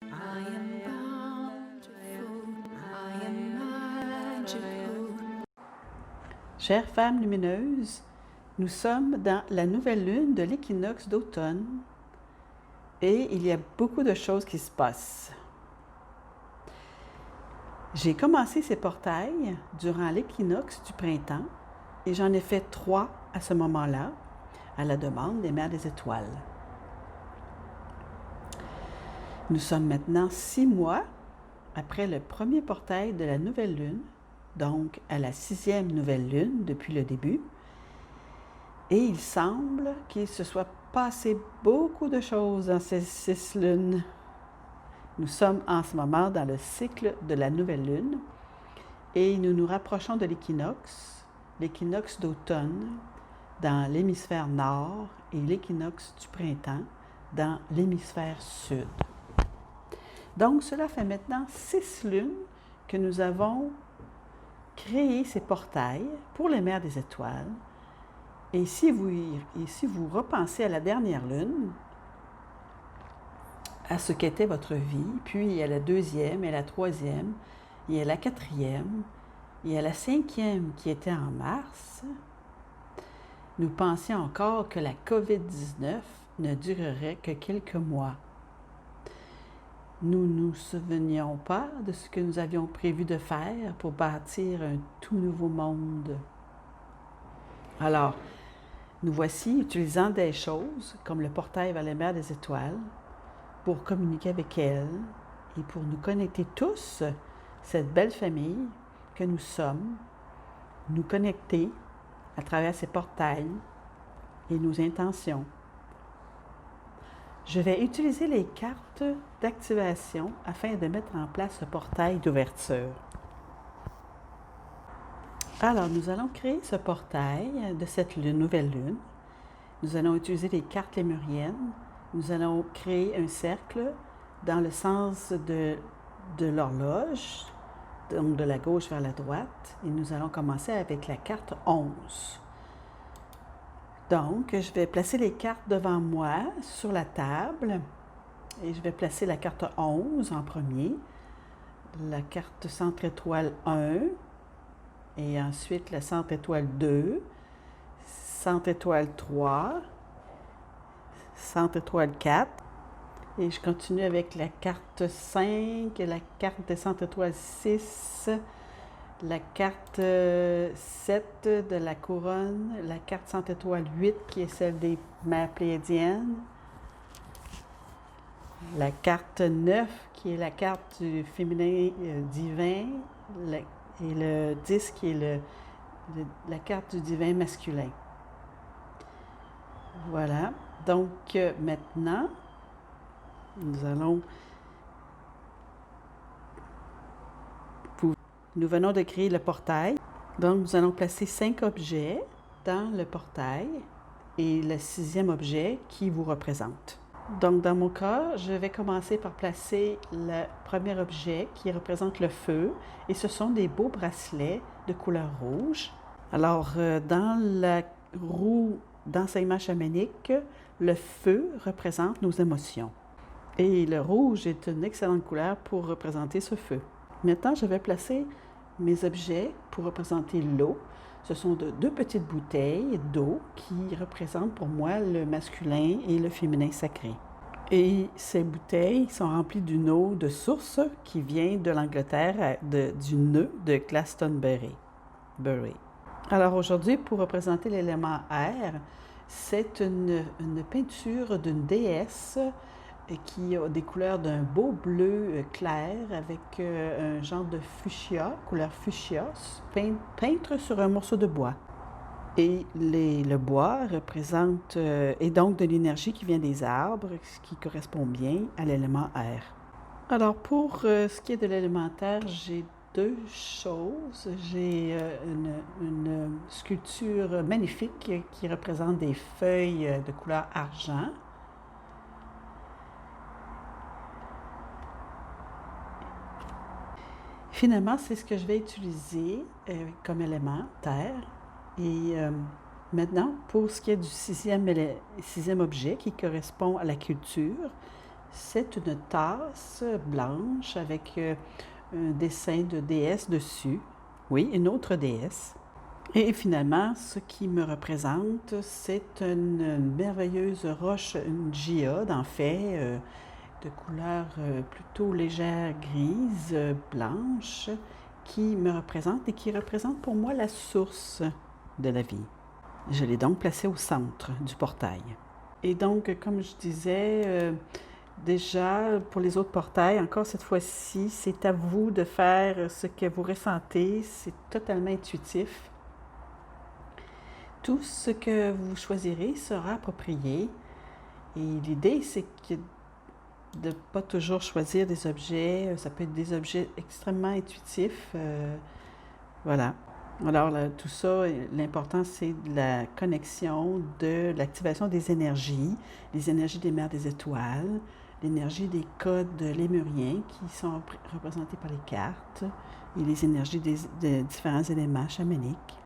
I am bountiful, I am magical. Chères femmes lumineuses, nous sommes dans la nouvelle lune de l'équinoxe d'automne et il y a beaucoup de choses qui se passent. J'ai commencé ces portails durant l'équinoxe du printemps et j'en ai fait 3 à ce moment-là, à la demande des Mères des Étoiles. Nous sommes maintenant 6 mois après le premier portail de la nouvelle lune, donc à la 6e nouvelle lune depuis le début. Et il semble qu'il se soit passé beaucoup de choses dans ces 6 lunes. Nous sommes en ce moment dans le cycle de la nouvelle lune et nous nous rapprochons de l'équinoxe d'automne dans l'hémisphère nord et l'équinoxe du printemps dans l'hémisphère sud. Donc, cela fait maintenant 6 lunes que nous avons créé ces portails pour les Mères des Étoiles. Et si vous repensez à la dernière lune, à ce qu'était votre vie, puis à la 2e, et à la 3e, et à la 4e, et à la 5e qui était en mars, nous pensions encore que la COVID-19 ne durerait que quelques mois. Nous ne nous souvenions pas de ce que nous avions prévu de faire pour bâtir un tout nouveau monde. Alors, nous voici utilisant des choses comme le portail vers les Mères des Étoiles pour communiquer avec elles et pour nous connecter tous, cette belle famille que nous sommes, nous connecter à travers ces portails et nos intentions. Je vais utiliser les cartes d'activation afin de mettre en place ce portail d'ouverture. Alors, nous allons créer ce portail de cette nouvelle lune. Nous allons utiliser les cartes lémuriennes. Nous allons créer un cercle dans le sens de l'horloge, donc de la gauche vers la droite. Et nous allons commencer avec la carte 11. Donc, je vais placer les cartes devant moi sur la table et je vais placer la carte 11 en premier, la carte centre étoile 1 et ensuite la centre étoile 2, centre étoile 3, centre étoile 4 et je continue avec la carte 5 et la carte de centre étoile 6, la carte 7 de la couronne, la carte centre étoile 8 qui est celle des mères pléiadiennes, la carte 9 qui est la carte du féminin divin et le 10 qui est la carte du divin masculin. Voilà, donc maintenant, nous venons de créer le portail. Donc, nous allons placer 5 objets dans le portail et le 6e objet qui vous représente. Donc, dans mon cas, je vais commencer par placer le premier objet qui représente le feu et ce sont des beaux bracelets de couleur rouge. Alors, dans la roue d'enseignement chamanique, le feu représente nos émotions. Et le rouge est une excellente couleur pour représenter ce feu. Maintenant, je vais placer mes objets pour représenter l'eau. Ce sont 2 petites bouteilles d'eau qui représentent pour moi le masculin et le féminin sacré. Et ces bouteilles sont remplies d'une eau de source qui vient de l'Angleterre, du nœud de Glastonbury. Alors aujourd'hui, pour représenter l'élément air, c'est une peinture d'une déesse qui a des couleurs d'un beau bleu clair avec un genre de fuchsia, couleur fuchsia, peintre sur un morceau de bois. Et le bois représente, et donc de l'énergie qui vient des arbres, ce qui correspond bien à l'élément air. Alors pour ce qui est de l'élémentaire, j'ai 2 choses. J'ai une sculpture magnifique qui représente des feuilles de couleur argent. Finalement, c'est ce que je vais utiliser comme élément, terre. Et maintenant, pour ce qui est du 6e objet qui correspond à la culture, C'est une tasse blanche avec un dessin de déesse dessus. Oui, une autre déesse. Et finalement, ce qui me représente, c'est une merveilleuse roche, une géode en fait, de couleur plutôt légère grise, blanche, qui me représente et qui représente pour moi la source de la vie. Je l'ai donc placée au centre du portail. Et donc, comme je disais, déjà, pour les autres portails, encore cette fois-ci, c'est à vous de faire ce que vous ressentez. C'est totalement intuitif. Tout ce que vous choisirez sera approprié. Et l'idée, c'est de ne pas toujours choisir des objets. Ça peut être des objets extrêmement intuitifs. Voilà. Alors, tout ça, l'important, c'est de la connexion, de l'activation des énergies des mers des étoiles, l'énergie des codes lémuriens qui sont représentés par les cartes et les énergies des différents éléments chamaniques.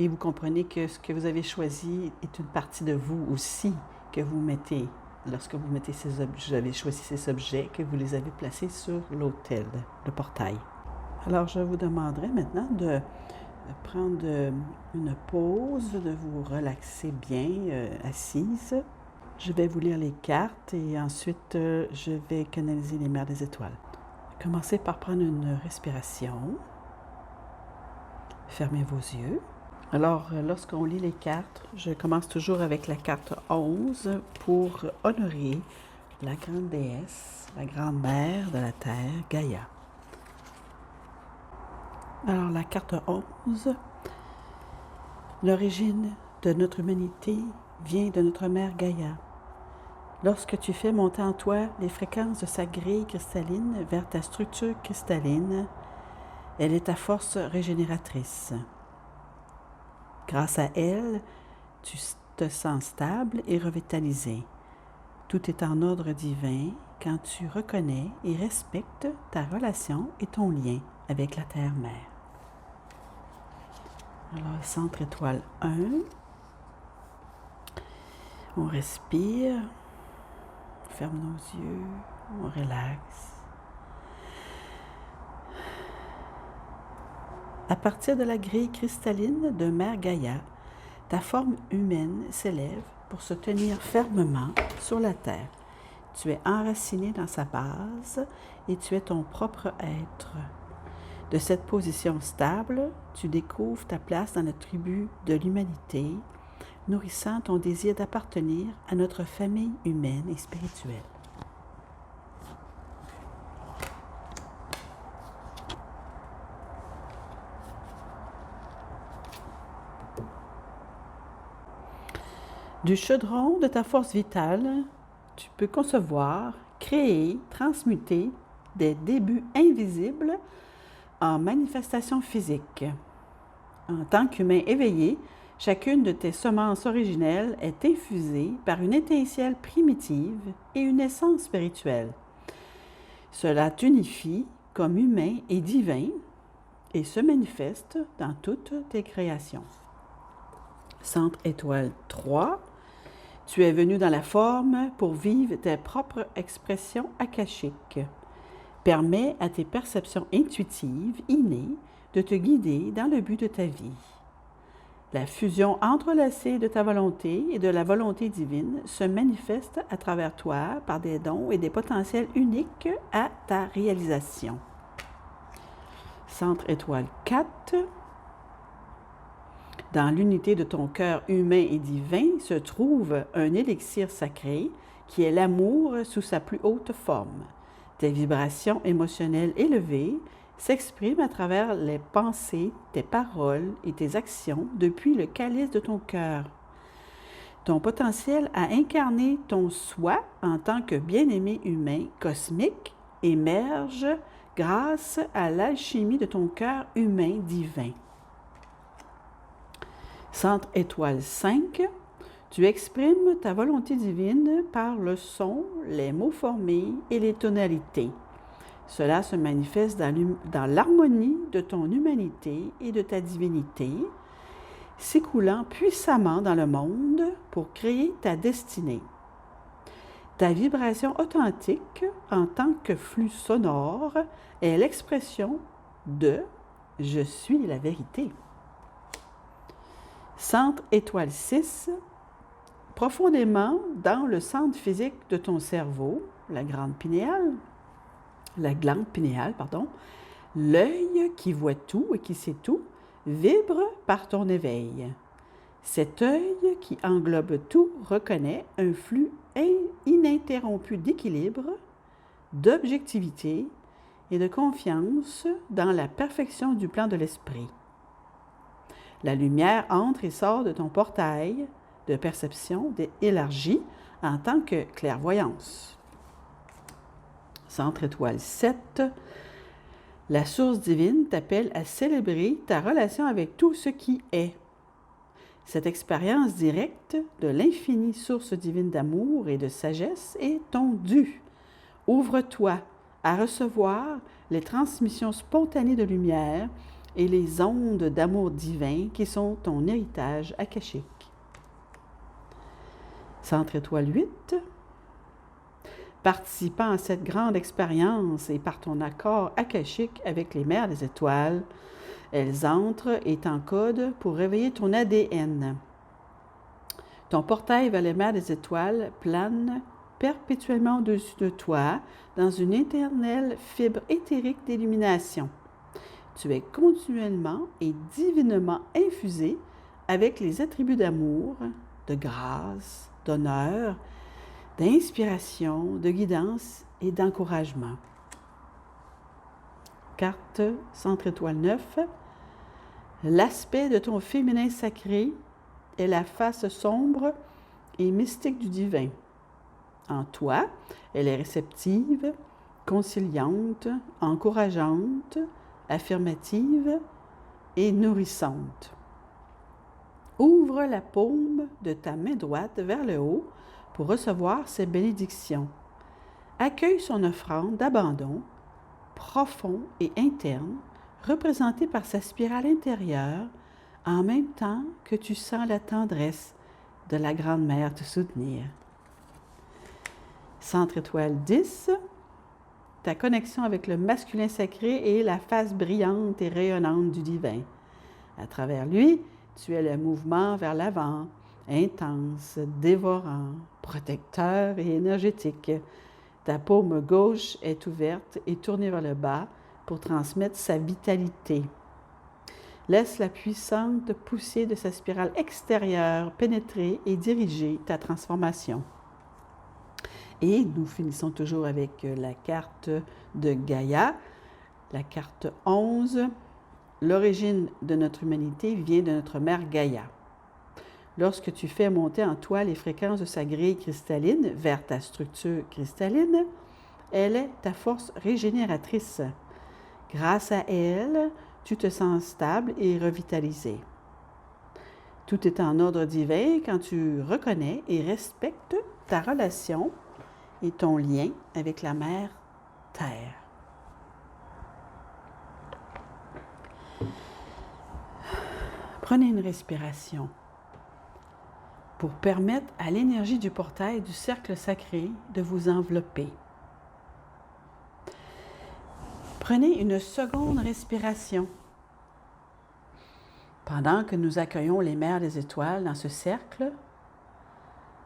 Et vous comprenez que ce que vous avez choisi est une partie de vous aussi que vous mettez lorsque vous mettez vous avez choisi ces objets, que vous les avez placés sur l'autel, le portail. Alors, je vous demanderai maintenant de prendre une pause, de vous relaxer bien assise. Je vais vous lire les cartes et ensuite je vais canaliser les mers des étoiles. Commencez par prendre une respiration. Fermez vos yeux. Alors, lorsqu'on lit les cartes, je commence toujours avec la carte 11 pour honorer la grande déesse, la grande mère de la Terre, Gaïa. Alors, la carte 11, l'origine de notre humanité vient de notre mère Gaïa. Lorsque tu fais monter en toi les fréquences de sa grille cristalline vers ta structure cristalline, elle est ta force régénératrice. Grâce à elle, tu te sens stable et revitalisé. Tout est en ordre divin quand tu reconnais et respectes ta relation et ton lien avec la Terre-Mère. Alors, centre étoile 1. On respire, on ferme nos yeux, on relaxe. À partir de la grille cristalline de Mère Gaïa, ta forme humaine s'élève pour se tenir fermement sur la Terre. Tu es enraciné dans sa base et tu es ton propre être. De cette position stable, tu découvres ta place dans la tribu de l'humanité, nourrissant ton désir d'appartenir à notre famille humaine et spirituelle. Du chaudron de ta force vitale, tu peux concevoir, créer, transmuter des débuts invisibles en manifestations physiques. En tant qu'humain éveillé, chacune de tes semences originelles est infusée par une étincelle primitive et une essence spirituelle. Cela t'unifie comme humain et divin et se manifeste dans toutes tes créations. Centre étoile 3, tu es venu dans la forme pour vivre tes propres expressions akashiques. Permets à tes perceptions intuitives, innées, de te guider dans le but de ta vie. La fusion entrelacée de ta volonté et de la volonté divine se manifeste à travers toi par des dons et des potentiels uniques à ta réalisation. Centre étoile 4. Dans l'unité de ton cœur humain et divin se trouve un élixir sacré qui est l'amour sous sa plus haute forme. Tes vibrations émotionnelles élevées s'expriment à travers les pensées, tes paroles et tes actions depuis le calice de ton cœur. Ton potentiel à incarner ton soi en tant que bien-aimé humain cosmique émerge grâce à l'alchimie de ton cœur humain divin. Centre étoile 5, tu exprimes ta volonté divine par le son, les mots formés et les tonalités. Cela se manifeste dans l'harmonie de ton humanité et de ta divinité, s'écoulant puissamment dans le monde pour créer ta destinée. Ta vibration authentique en tant que flux sonore est l'expression de « Je suis la vérité ». Centre étoile 6, profondément dans le centre physique de ton cerveau, la glande pinéale, l'œil qui voit tout et qui sait tout vibre par ton éveil. Cet œil qui englobe tout reconnaît un flux ininterrompu d'équilibre, d'objectivité et de confiance dans la perfection du plan de l'esprit. La lumière entre et sort de ton portail de perception élargie en tant que clairvoyance. Centre étoile 7, la source divine t'appelle à célébrer ta relation avec tout ce qui est. Cette expérience directe de l'infinie source divine d'amour et de sagesse est ton dû. Ouvre-toi à recevoir les transmissions spontanées de lumière et les ondes d'amour divin qui sont ton héritage akashique. Centre étoile 8. Participant à cette grande expérience et par ton accord akashique avec les mères des étoiles, elles entrent et t'encodent pour réveiller ton ADN. Ton portail vers les mers des étoiles plane perpétuellement au-dessus de toi dans une éternelle fibre éthérique d'illumination. Tu es continuellement et divinement infusé avec les attributs d'amour, de grâce, d'honneur, d'inspiration, de guidance et d'encouragement. Carte Centre étoile 9. L'aspect de ton féminin sacré est la face sombre et mystique du divin. En toi, elle est réceptive, conciliante, encourageante, affirmative et nourrissante. Ouvre la paume de ta main droite vers le haut pour recevoir ses bénédictions. Accueille son offrande d'abandon profond et interne, représentée par sa spirale intérieure, en même temps que tu sens la tendresse de la Grande-Mère te soutenir. Centre étoile 10, ta connexion avec le masculin sacré est la face brillante et rayonnante du divin. À travers lui, tu es le mouvement vers l'avant, intense, dévorant, protecteur et énergétique. Ta paume gauche est ouverte et tournée vers le bas pour transmettre sa vitalité. Laisse la puissante poussée de sa spirale extérieure pénétrer et diriger ta transformation. Et nous finissons toujours avec la carte de Gaïa, la carte 11. L'origine de notre humanité vient de notre mère Gaïa. Lorsque tu fais monter en toi les fréquences de sa grille cristalline vers ta structure cristalline, elle est ta force régénératrice. Grâce à elle, tu te sens stable et revitalisé. Tout est en ordre divin quand tu reconnais et respectes ta relation et ton lien avec la Mère Terre. Prenez une respiration pour permettre à l'énergie du portail du cercle sacré de vous envelopper. Prenez une seconde respiration pendant que nous accueillons les mères des étoiles dans ce cercle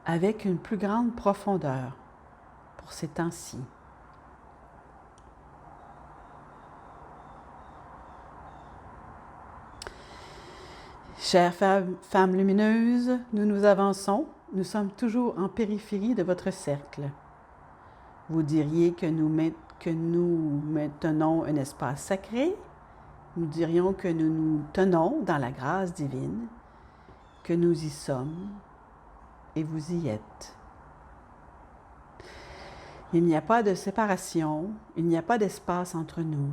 avec une plus grande profondeur pour ces temps-ci. Chères femmes lumineuses, nous nous avançons, nous sommes toujours en périphérie de votre cercle. Vous diriez que nous maintenons un espace sacré, nous dirions que nous nous tenons dans la grâce divine, que nous y sommes et vous y êtes. Il n'y a pas de séparation, il n'y a pas d'espace entre nous.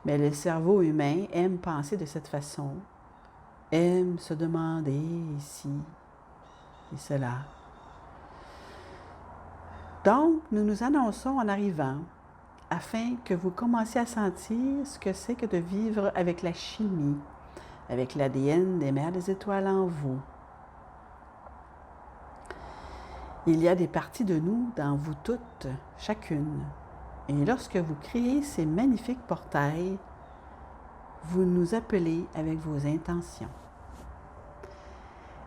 Mais le cerveau humain aime penser de cette façon, aime se demander ici et cela. Donc, nous nous annonçons en arrivant afin que vous commenciez à sentir ce que c'est que de vivre avec la chimie, avec l'ADN des mères des étoiles en vous. Il y a des parties de nous dans vous toutes, chacune. Et lorsque vous créez ces magnifiques portails, vous nous appelez avec vos intentions.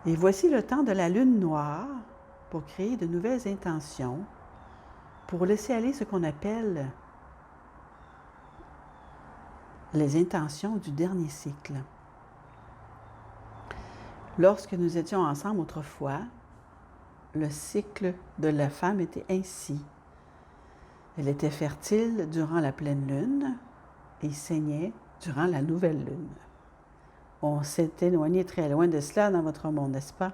Et voici le temps de la lune noire pour créer de nouvelles intentions, pour laisser aller ce qu'on appelle les intentions du dernier cycle. Lorsque nous étions ensemble autrefois, le cycle de la femme était ainsi. Elle était fertile durant la pleine lune et saignait durant la nouvelle lune. On s'est éloigné très loin de cela dans votre monde, n'est-ce pas?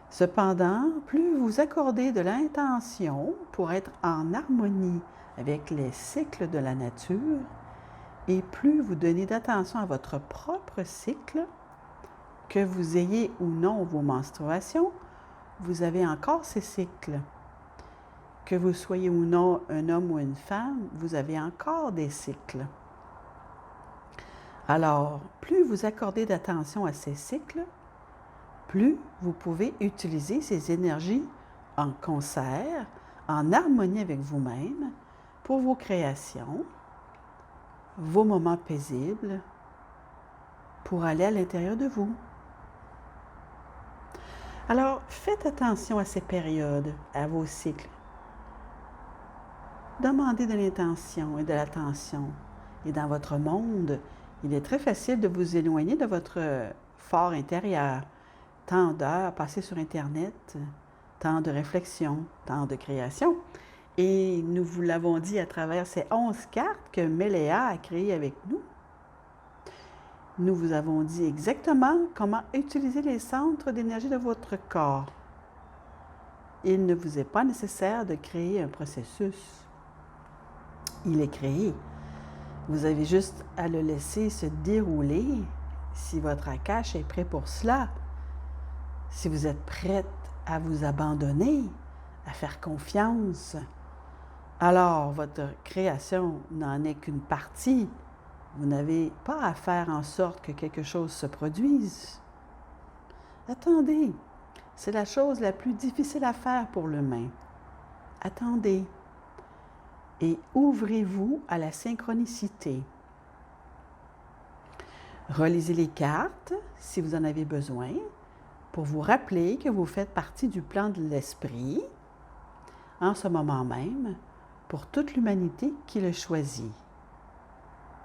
Cependant, plus vous accordez de l'intention pour être en harmonie avec les cycles de la nature, et plus vous donnez d'attention à votre propre cycle, que vous ayez ou non vos menstruations, vous avez encore ces cycles. Que vous soyez ou non un homme ou une femme, vous avez encore des cycles. Alors, plus vous accordez d'attention à ces cycles, plus vous pouvez utiliser ces énergies en concert, en harmonie avec vous-même, pour vos créations, vos moments paisibles, pour aller à l'intérieur de vous. Alors, faites attention à ces périodes, à vos cycles. Demandez de l'intention et de l'attention. Et dans votre monde, il est très facile de vous éloigner de votre fort intérieur. Tant d'heures passées sur Internet, tant de réflexion, tant de création. Et nous vous l'avons dit à travers ces 11 cartes que Méléa a créées avec nous. Nous vous avons dit exactement comment utiliser les centres d'énergie de votre corps. Il ne vous est pas nécessaire de créer un processus. Il est créé. Vous avez juste à le laisser se dérouler si votre Akash est prêt pour cela. Si vous êtes prête à vous abandonner, à faire confiance, alors votre création n'en est qu'une partie. Vous n'avez pas à faire en sorte que quelque chose se produise. Attendez, c'est la chose la plus difficile à faire pour l'humain. Attendez et ouvrez-vous à la synchronicité. Relisez les cartes si vous en avez besoin pour vous rappeler que vous faites partie du plan de l'esprit en ce moment même pour toute l'humanité qui le choisit.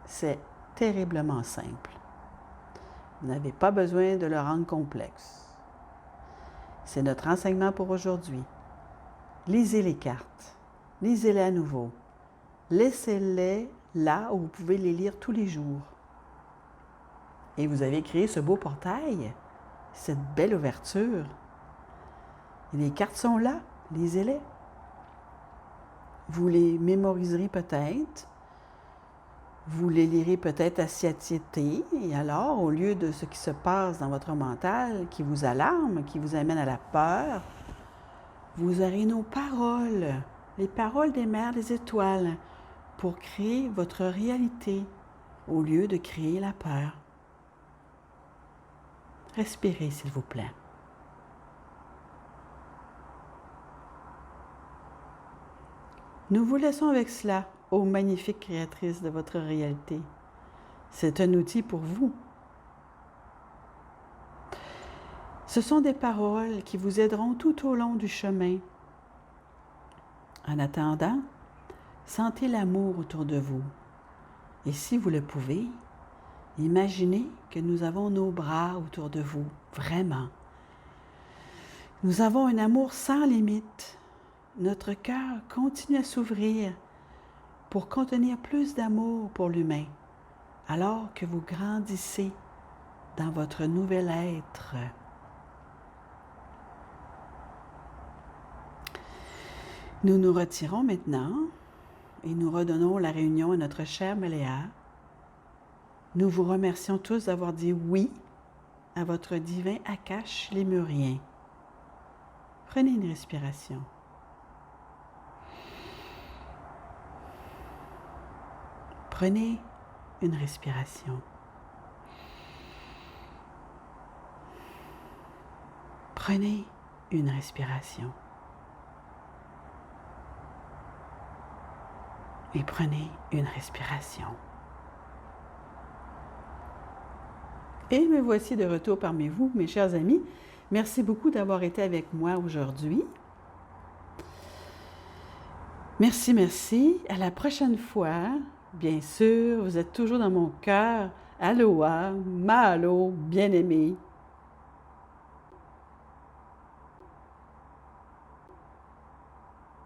C'est terriblement simple. Vous n'avez pas besoin de le rendre complexe. C'est notre enseignement pour aujourd'hui. Lisez les cartes. Lisez-les à nouveau. Laissez-les là où vous pouvez les lire tous les jours. Et vous avez créé ce beau portail, cette belle ouverture. Et les cartes sont là, lisez-les. Vous les mémoriserez peut-être. Vous les lirez peut-être à satiété, et alors, au lieu de ce qui se passe dans votre mental, qui vous alarme, qui vous amène à la peur, vous aurez nos paroles, les paroles des mers des étoiles, pour créer votre réalité, au lieu de créer la peur. Respirez, s'il vous plaît. Nous vous laissons avec cela, ô magnifique créatrice de votre réalité. C'est un outil pour vous. Ce sont des paroles qui vous aideront tout au long du chemin. En attendant, sentez l'amour autour de vous. Et si vous le pouvez, imaginez que nous avons nos bras autour de vous, vraiment. Nous avons un amour sans limite. Notre cœur continue à s'ouvrir pour contenir plus d'amour pour l'humain, alors que vous grandissez dans votre nouvel être. Nous nous retirons maintenant et nous redonnons la réunion à notre chère Méléa. Nous vous remercions tous d'avoir dit oui à votre divin Akash lémurien. Prenez une respiration. Prenez une respiration. Prenez une respiration. Et prenez une respiration. Et me voici de retour parmi vous, mes chers amis. Merci beaucoup d'avoir été avec moi aujourd'hui. Merci, merci. À la prochaine fois. Bien sûr, vous êtes toujours dans mon cœur. Aloha, mahalo, bien-aimé.